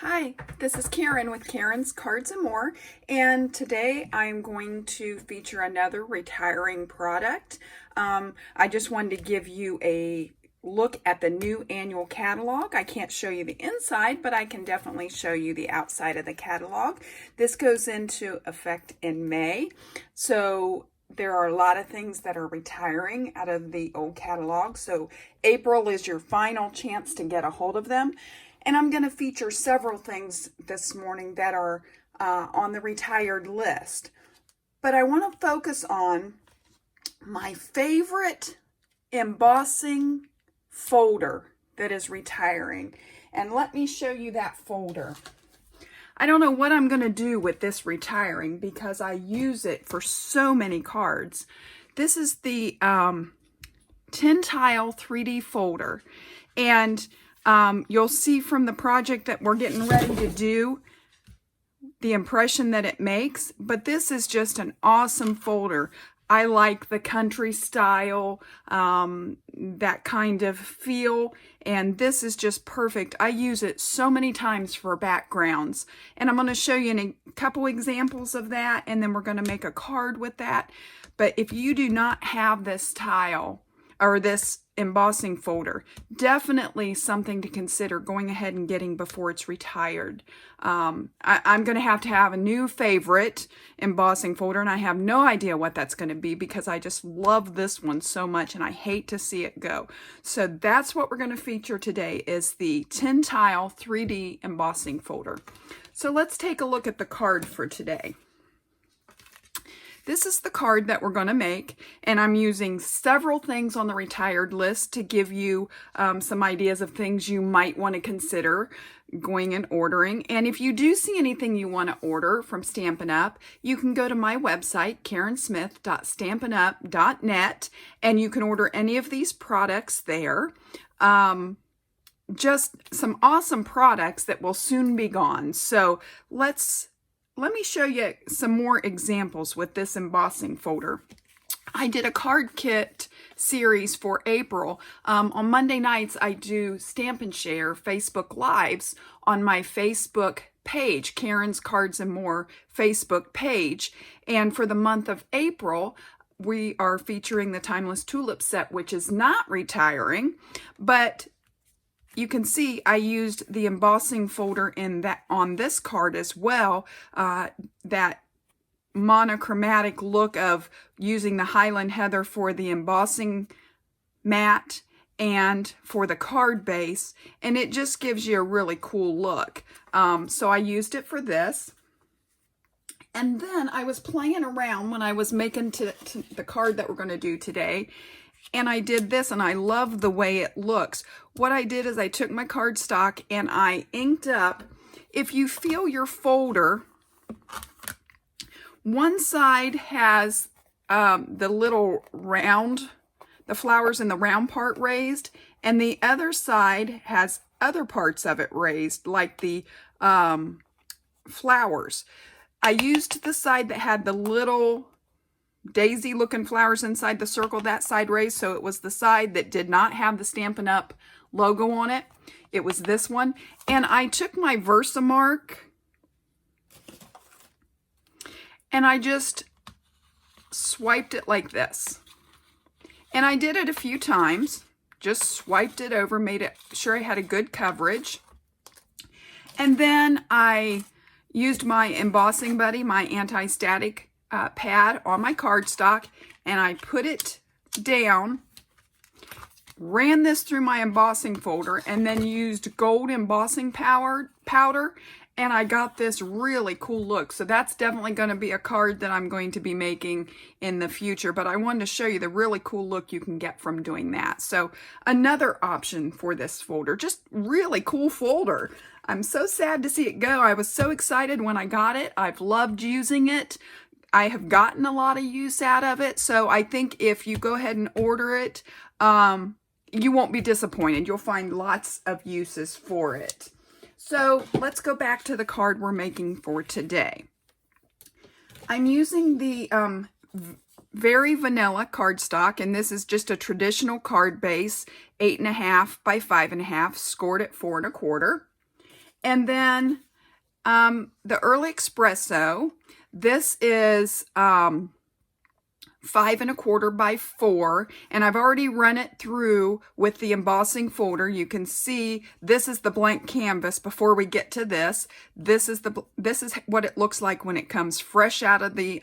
Hi, this is Karen with Karen's Cards and More, and today I'm going to feature another retiring product. I just wanted to give you a look at the new annual catalog. I can't show you the inside, but I can definitely show you the outside of the catalog. This goes into effect in May, so there are a lot of things that are retiring out of the old catalog. So April is your final chance to get a hold of them. And I'm going to feature several things this morning that are on the retired list. But I want to focus on my favorite embossing folder that is retiring. And let me show you that folder. I don't know what I'm going to do with this retiring because I use it for so many cards. This is the 10 tile 3D folder. And you'll see from the project that we're getting ready to do the impression that it makes, but this is just an awesome folder. I like the country style, that kind of feel, and this is just perfect. I use it so many times for backgrounds, and I'm going to show you a couple examples of that, and then we're going to make a card with that. But if you do not have this tile, or this embossing folder, definitely something to consider going ahead and getting before it's retired. I'm going to have a new favorite embossing folder, and I have no idea what that's going to be because I just love this one so much and I hate to see it go. So that's what we're going to feature today, is the 10 tile 3D embossing folder. So let's take a look at the card for today. This is the card that we're going to make, and I'm using several things on the retired list to give you some ideas of things you might want to consider going and ordering. And if you do see anything you want to order from Stampin' Up, you can go to my website, karensmith.stampinup.net, and you can order any of these products there. Just some awesome products that will soon be gone. So let me show you some more examples with this embossing folder. I did a card kit series for April. On Monday nights, I do Stampin' Share Facebook Lives on my Facebook page, Karen's Cards and More Facebook page. And for the month of April, we are featuring the Timeless Tulip set, which is not retiring, but you can see I used the embossing folder on this card as well, that monochromatic look of using the Highland Heather for the embossing mat and for the card base, and it just gives you a really cool look. So I used it for this. And then I was playing around when I was making to the card that we're going to do today, and I did this, and I love the way it looks. What I did is I took my cardstock and I inked up. If you feel your folder, one side has the little round, the flowers in the round part raised, and the other side has other parts of it raised, like the flowers. I used the side that had the little daisy looking flowers inside the circle, that side raised, so it was the side that did not have the Stampin' Up logo on it. It was this one. And I took my Versamark and I just swiped it like this. And I did it a few times, just swiped it over, made it sure I had a good coverage. And then I used my Embossing Buddy, my anti-static pad on my cardstock, and I put it down, ran this through my embossing folder, and then used gold embossing powder, and I got this really cool look. So that's definitely going to be a card that I'm going to be making in the future, but I wanted to show you the really cool look you can get from doing that. So another option for this folder, just really cool folder. I'm so sad to see it go. I was so excited when I got it. I've loved using it. I have gotten a lot of use out of it, so I think if you go ahead and order it, you won't be disappointed. You'll find lots of uses for it. So let's go back to the card we're making for today. I'm using the very vanilla cardstock, and this is just a traditional card base, 8.5 by 5.5, scored at 4 1/4. And then the Early Espresso, this is 5 1/4 by 4, and I've already run it through with the embossing folder. You can see this is the blank canvas. Before we get to this, this is what it looks like when it comes fresh out of the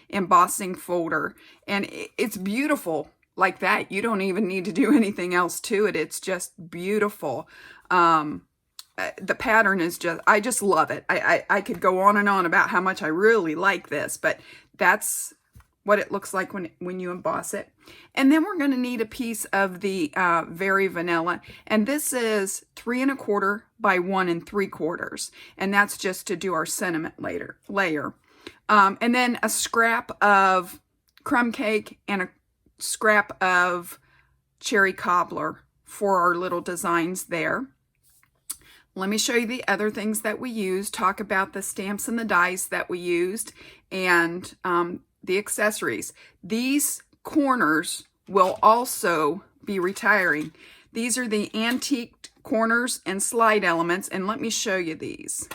embossing folder, and it's beautiful like that. You don't even need to do anything else to it. It's just beautiful. The pattern is I just love it. I could go on and on about how much I really like this, but that's what it looks like when you emboss it. And then we're going to need a piece of the Very Vanilla, and this is 3 1/4 by 1 3/4, and that's just to do our sentiment layer. And then a scrap of crumb cake and a scrap of cherry cobbler for our little designs there. Let me show you the other things that we used, talk about the stamps and the dies that we used, and the accessories. These corners will also be retiring. These are the antique corners and slide elements, and let me show you these.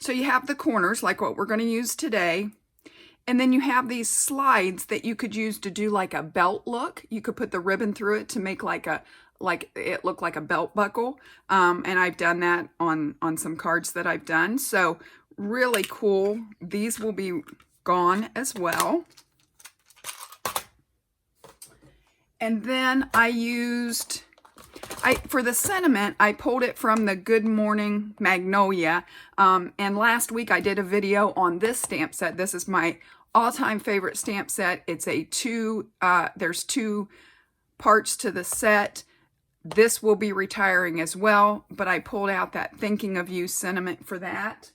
So you have the corners, like what we're going to use today, and then you have these slides that you could use to do like a belt look. You could put the ribbon through it to make like it look like a belt buckle, and I've done that on some cards that I've done. So really cool. These will be gone as well. And then for the sentiment, I pulled it from the Good Morning Magnolia. And last week I did a video on this stamp set. This is my all-time favorite stamp set. It's there's 2 parts to the set. This will be retiring as well, but I pulled out that Thinking of You sentiment for that.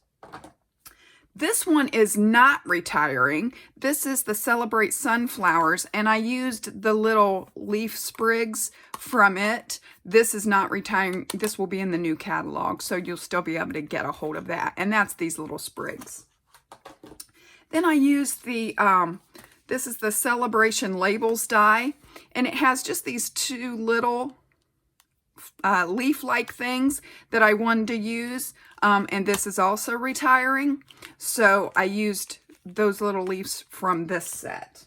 This one is not retiring. This is the Celebrate Sunflowers, and I used the little leaf sprigs from it. This is not retiring. This will be in the new catalog, so you'll still be able to get a hold of that, and that's these little sprigs. Then I used this is the Celebration Labels die, and it has just these 2 little leaf-like things that I wanted to use, and this is also retiring, so I used those little leaves from this set.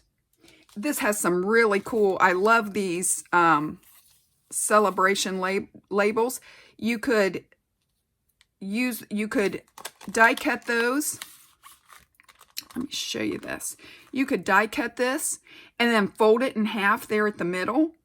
This has some really cool, I love these celebration labels. You could die cut those. Let me show you this. You could die cut this and then fold it in half there at the middle.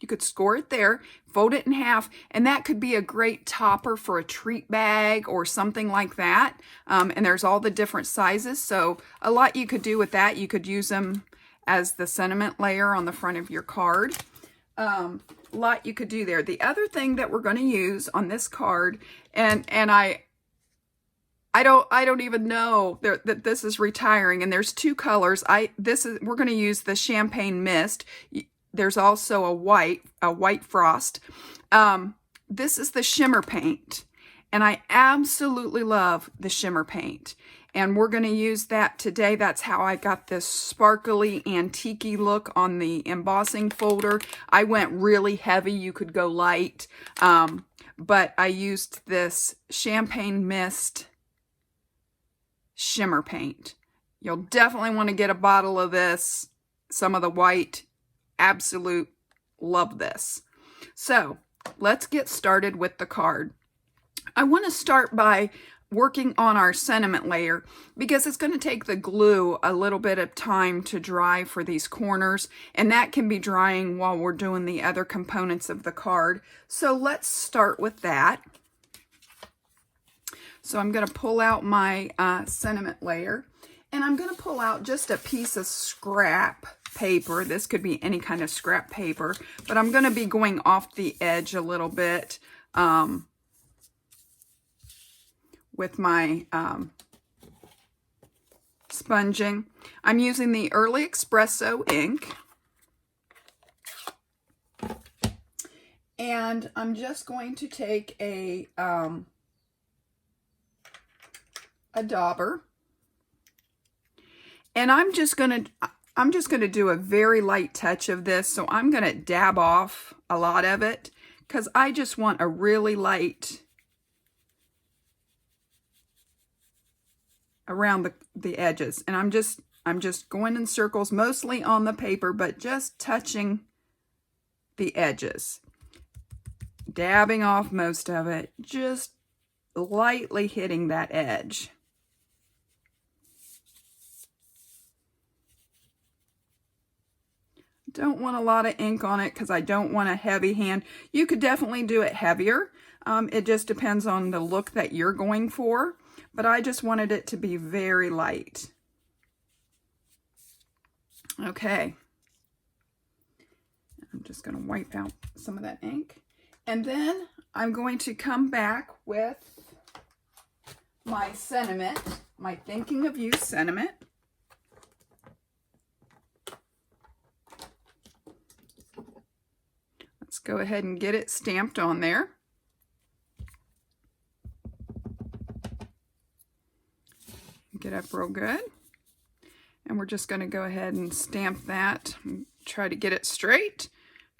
You could score it there, fold it in half, and that could be a great topper for a treat bag or something like that. And there's all the different sizes, so a lot you could do with that. You could use them as the sentiment layer on the front of your card. A lot you could do there. The other thing that we're going to use on this card, and I don't even know that this is retiring, and there's 2 colors. We're going to use the Champagne Mist. There's also a white frost. This is the shimmer paint, and I absolutely love the shimmer paint, and we're going to use that today. That's how I got this sparkly antique-y look on the embossing folder. I went really heavy. You could go light, but I used this Champagne Mist shimmer paint. You'll definitely want to get a bottle of this. Some of the white, absolute love this. So let's get started with the card. I want to start by working on our sentiment layer because it's going to take the glue a little bit of time to dry for these corners, and that can be drying while we're doing the other components of the card. So let's start with that. So I'm going to pull out my sentiment layer, and I'm going to pull out just a piece of scrap paper. This could be any kind of scrap paper, but I'm going to be going off the edge a little bit with my sponging. I'm using the Early Espresso ink, and I'm just going to take a dauber, and I'm just going to do a very light touch of this. So I'm going to dab off a lot of it because I just want a really light around the edges. And I'm just going in circles, mostly on the paper, but just touching the edges. Dabbing off most of it, just lightly hitting that edge. Don't want a lot of ink on it because I don't want a heavy hand. You could definitely do it heavier. It just depends on the look that you're going for, but I just wanted it to be very light. Okay. I'm just going to wipe out some of that ink. And then I'm going to come back with my sentiment, my thinking of you sentiment. Let's go ahead and get it stamped on there. Get up real good. And we're just going to go ahead and stamp that. Try to get it straight.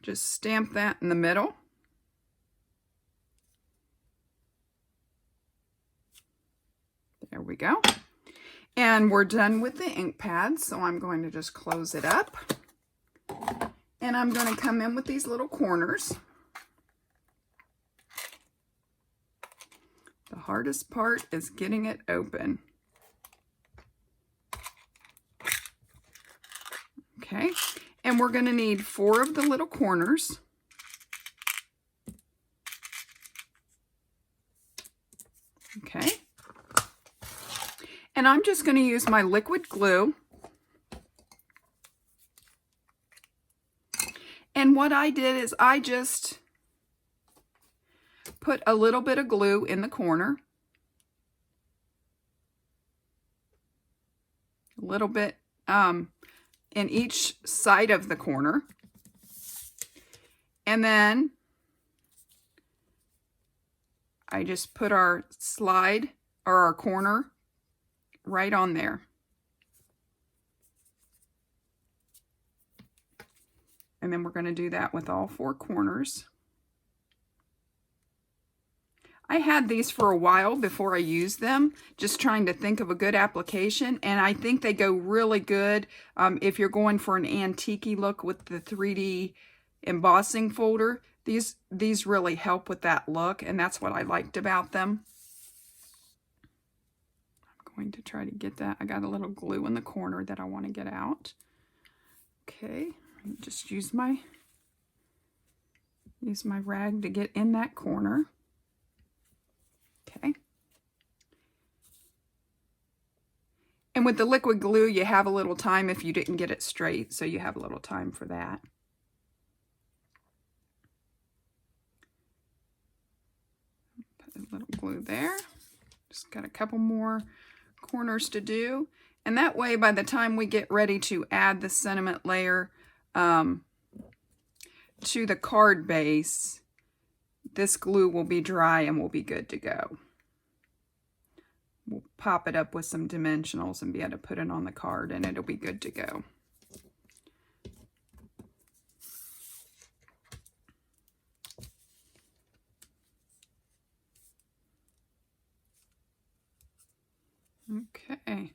Just stamp that in the middle. There we go. And we're done with the ink pad, so I'm going to just close it up. And I'm going to come in with these little corners. The hardest part is getting it open. Okay, and we're going to need 4 of the little corners. Okay. And I'm just going to use my liquid glue. And what I did is I just put a little bit of glue in the corner. A little bit in each side of the corner. And then I just put our slide or our corner right on there. And then we're going to do that with all 4 corners. I had these for a while before I used them, just trying to think of a good application, and I think they go really good if you're going for an antique-y look with the 3D embossing folder. These really help with that look, and that's what I liked about them. I'm going to try to get that. I got a little glue in the corner that I want to get out. Okay, just use my rag to get in that corner. Okay. And with the liquid glue, you have a little time if you didn't get it straight, so you have a little time for that. Put a little glue there. Just got a couple more corners to do. And that way, by the time we get ready to add the sentiment layer to the card base, this glue will be dry and we'll be good to go. We'll pop it up with some dimensionals and be able to put it on the card, and it'll be good to go. Okay.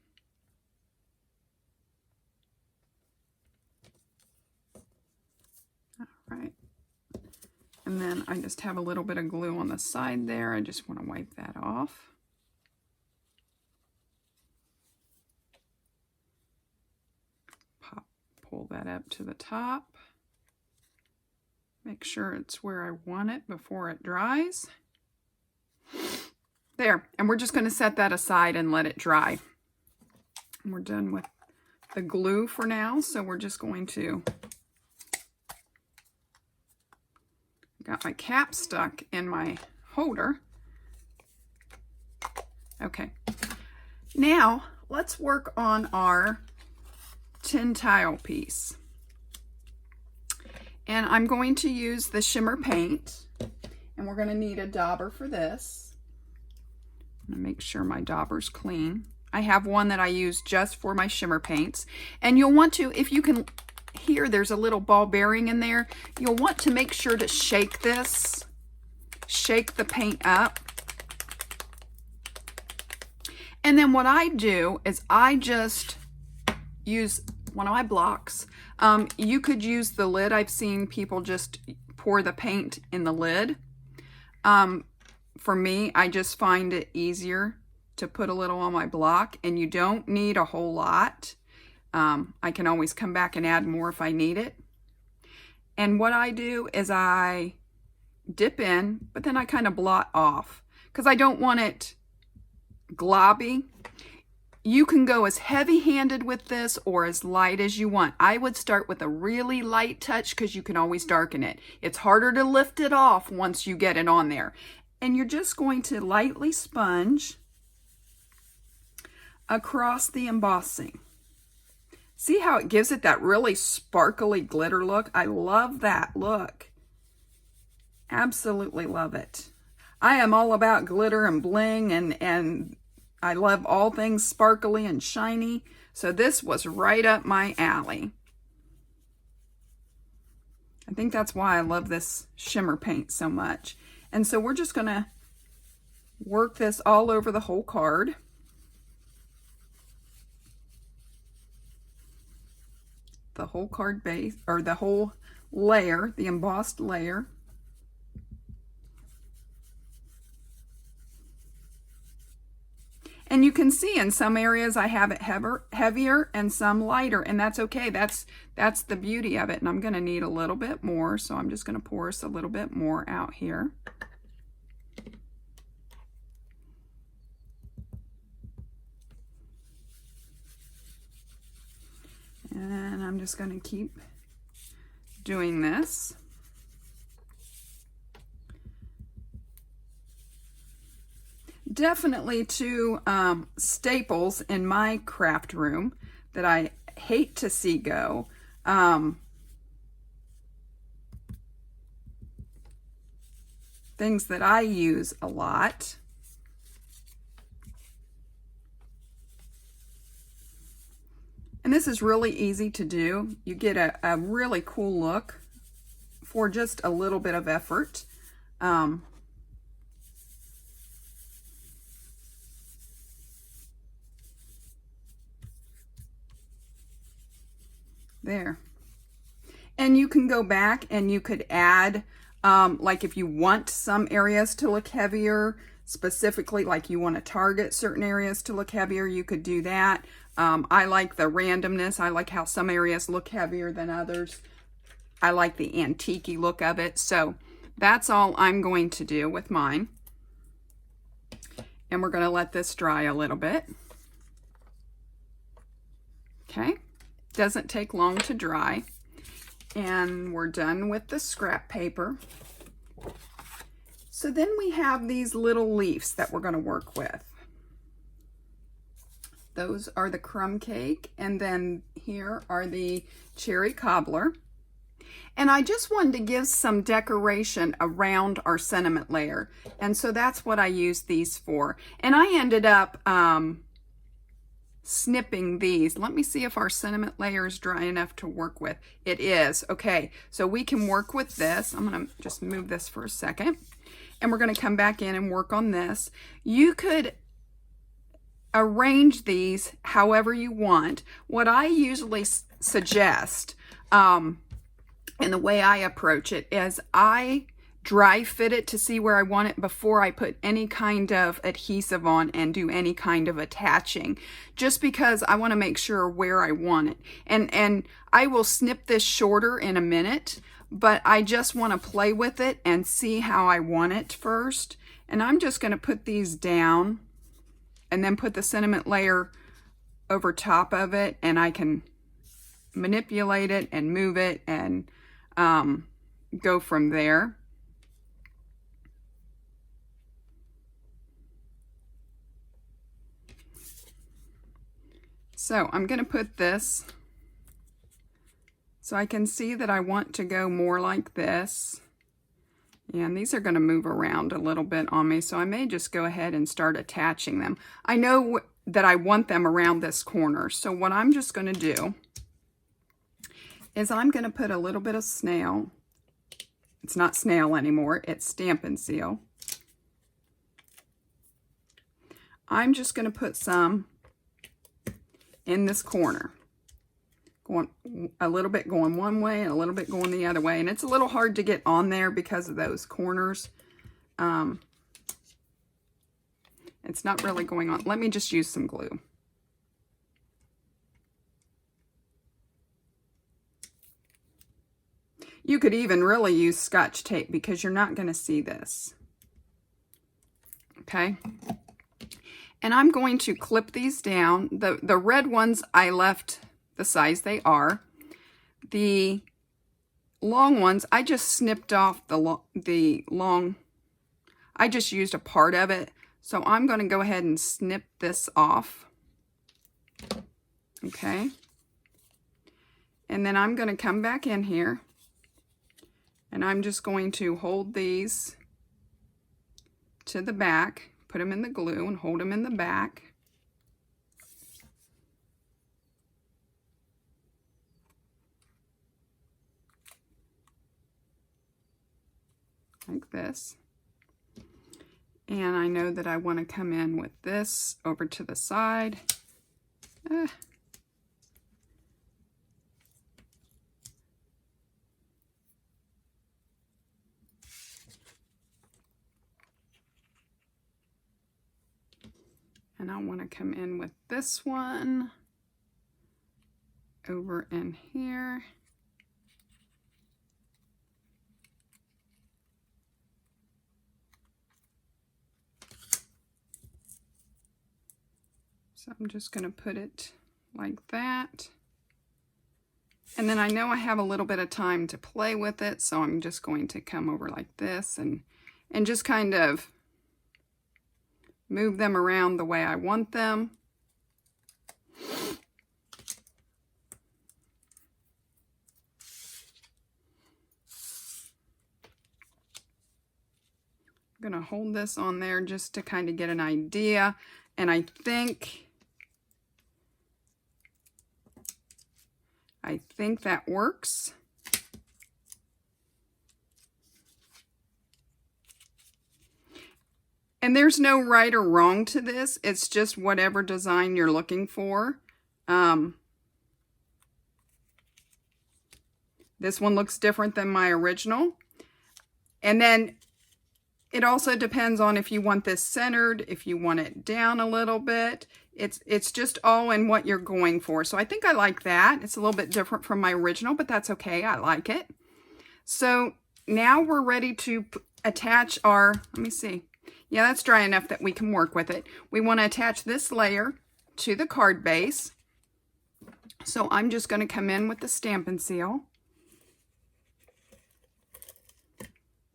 All right. And then I just have a little bit of glue on the side there. I just want to wipe that off. Pull that up to the top. Make sure it's where I want it before it dries. There, and we're just going to set that aside and let it dry. And we're done with the glue for now, so we're just going to... Got my cap stuck in my holder. Okay, now let's work on our tin tile piece. And I'm going to use the shimmer paint, and we're going to need a dauber for this. I'm going to make sure my dauber's clean. I have one that I use just for my shimmer paints, and you'll want to, if you can here, there's a little ball bearing in there. You'll want to make sure to shake this, shake the paint up. And then what I do is I just use one of my blocks. You could use the lid. I've seen people just pour the paint in the lid. For me, I just find it easier to put a little on my block, and you don't need a whole lot. I can always come back and add more if I need it. And what I do is I dip in, but then I kind of blot off because I don't want it globby. You can go as heavy-handed with this or as light as you want. I would start with a really light touch because you can always darken it. It's harder to lift it off once you get it on there. And you're just going to lightly sponge across the embossing. See how it gives it that really sparkly glitter look? I love that look. Absolutely love it. I am all about glitter and bling, and I love all things sparkly and shiny. So this was right up my alley. I think that's why I love this shimmer paint so much. And so we're just going to work this all over the whole card. The whole card base, or the whole layer, the embossed layer. And you can see in some areas I have it heavier and some lighter, and that's okay. That's the beauty of it. And I'm going to need a little bit more, so I'm just going to pour us a little bit more out here. And I'm just going to keep doing this. Definitely two staples in my craft room that I hate to see go. Things that I use a lot. And this is really easy to do. You get a really cool look for just a little bit of effort. There. And you can go back and you could add, like if you want some areas to look heavier, specifically like you want to target certain areas to look heavier, you could do that. I like the randomness. I like how some areas look heavier than others. I like the antique-y look of it. So that's all I'm going to do with mine. And we're going to let this dry a little bit. Okay. Doesn't take long to dry. And we're done with the scrap paper. So then we have these little leaves that we're going to work with. Those are the crumb cake, and then here are the cherry cobbler. And I just wanted to give some decoration around our sentiment layer, and so that's what I used these for. And I ended up snipping these. Let me see if our sentiment layer is dry enough to work with. It is. Okay, so we can work with this. I'm going to just move this for a second, and we're going to come back in and work on this. You could arrange these however you want. What I usually suggest, and the way I approach it, is I dry fit it to see where I want it before I put any kind of adhesive on and do any kind of attaching, just because I want to make sure where I want it. And I will snip this shorter in a minute, but I just want to play with it and see how I want it first. And I'm just going to put these down and then put the sentiment layer over top of it, and I can manipulate it and move it and go from there. So I'm going to put this so I can see that I want to go more like this. And these are going to move around a little bit on me, so I may just go ahead and start attaching them. I know that I want them around this corner, so what I'm just going to do is I'm going to put a little bit of snail. It's not snail anymore, it's Stampin' Seal. I'm just going to put some in this corner. Going a little bit going one way and a little bit going the other way. And it's a little hard to get on there because of those corners. It's not really going on. Let me just use some glue. You could even really use Scotch tape because you're not going to see this. Okay. And I'm going to clip these down. The red ones I left the size they are. The long ones, I just snipped off the long, I just used a part of it. So I'm going to go ahead and snip this off. Okay. And then I'm going to come back in here and I'm just going to hold these to the back, put them in the glue and hold them in the back. Like this. And I know that I want to come in with this over to the side. And I want to come in with this one over in here. So I'm just going to put it like that. And then I know I have a little bit of time to play with it, so I'm just going to come over like this and just kind of move them around the way I want them. I'm going to hold this on there just to kind of get an idea. And I think that works. And there's no right or wrong to this. It's just whatever design you're looking for. This one looks different than my original. And then it also depends on if you want this centered, if you want it down a little bit. It's just all in what you're going for. So I think I like that. It's a little bit different from my original, but that's okay. I like it. So now we're ready to attach our, let me see. Yeah, that's dry enough that we can work with it. We want to attach this layer to the card base. So I'm just going to come in with the Stampin' Seal.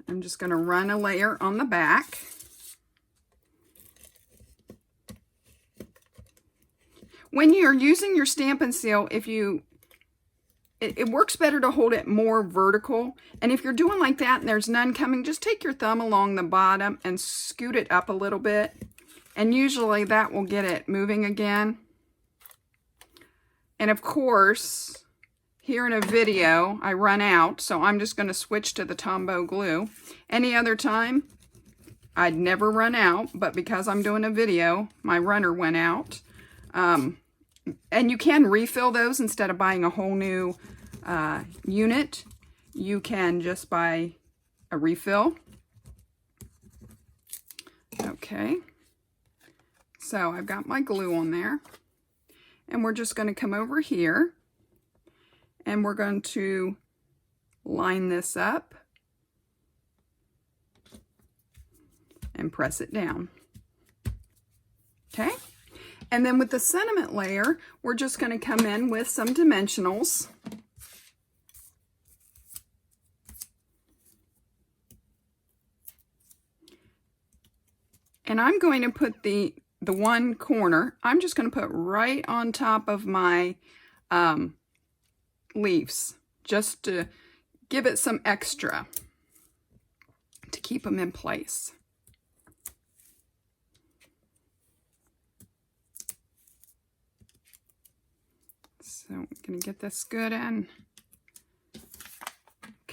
I'm just going to run a layer on the back. When you're using your Stampin' Seal, it works better to hold it more vertical. And if you're doing like that and there's none coming, just take your thumb along the bottom and scoot it up a little bit. And usually that will get it moving again. And of course, here in a video, I run out, so I'm just going to switch to the Tombow glue. Any other time, I'd never run out, but because I'm doing a video, my runner went out. And you can refill those instead of buying a whole new unit. You can just buy a refill. Okay, so I've got my glue on there. And we're just going to come over here. And we're going to line this up and press it down. Okay? And then with the sentiment layer, we're just going to come in with some dimensionals. And I'm going to put the one corner, I'm just going to put right on top of my leaves, just to give it some extra to keep them in place. So I'm going to get this good in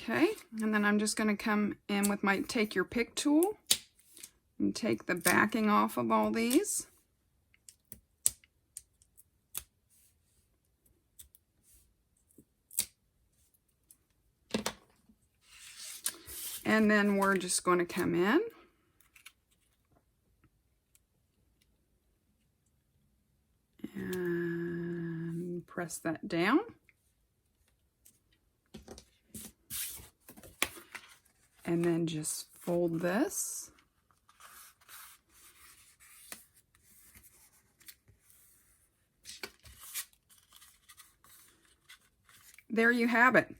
Okay, and then I'm just going to come in with my take your pick tool and take the backing off of all these. And then we're just going to come in and press that down. And then just fold this. There you have it.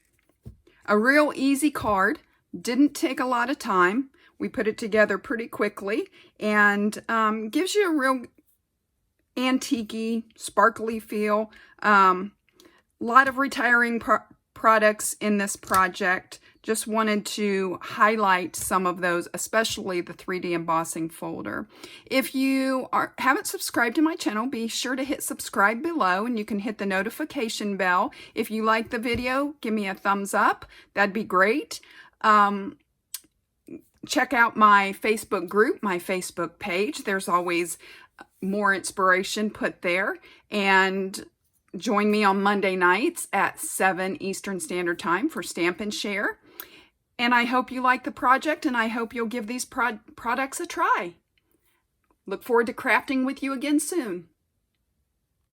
A real easy card. Didn't take a lot of time. We put it together pretty quickly, and gives you a real antique-y, sparkly feel. Lot of retiring products in this project. Just wanted to highlight some of those, especially the 3D embossing folder. If you haven't subscribed to my channel, be sure to hit subscribe below, and you can hit the notification bell. If you like the video, give me a thumbs up. That'd be great. Check out my Facebook group, my Facebook page. There's always more inspiration put there. And join me on Monday nights at 7 Eastern Standard Time for Stampin' Share. And I hope you like the project, and I hope you'll give these products a try. Look forward to crafting with you again soon.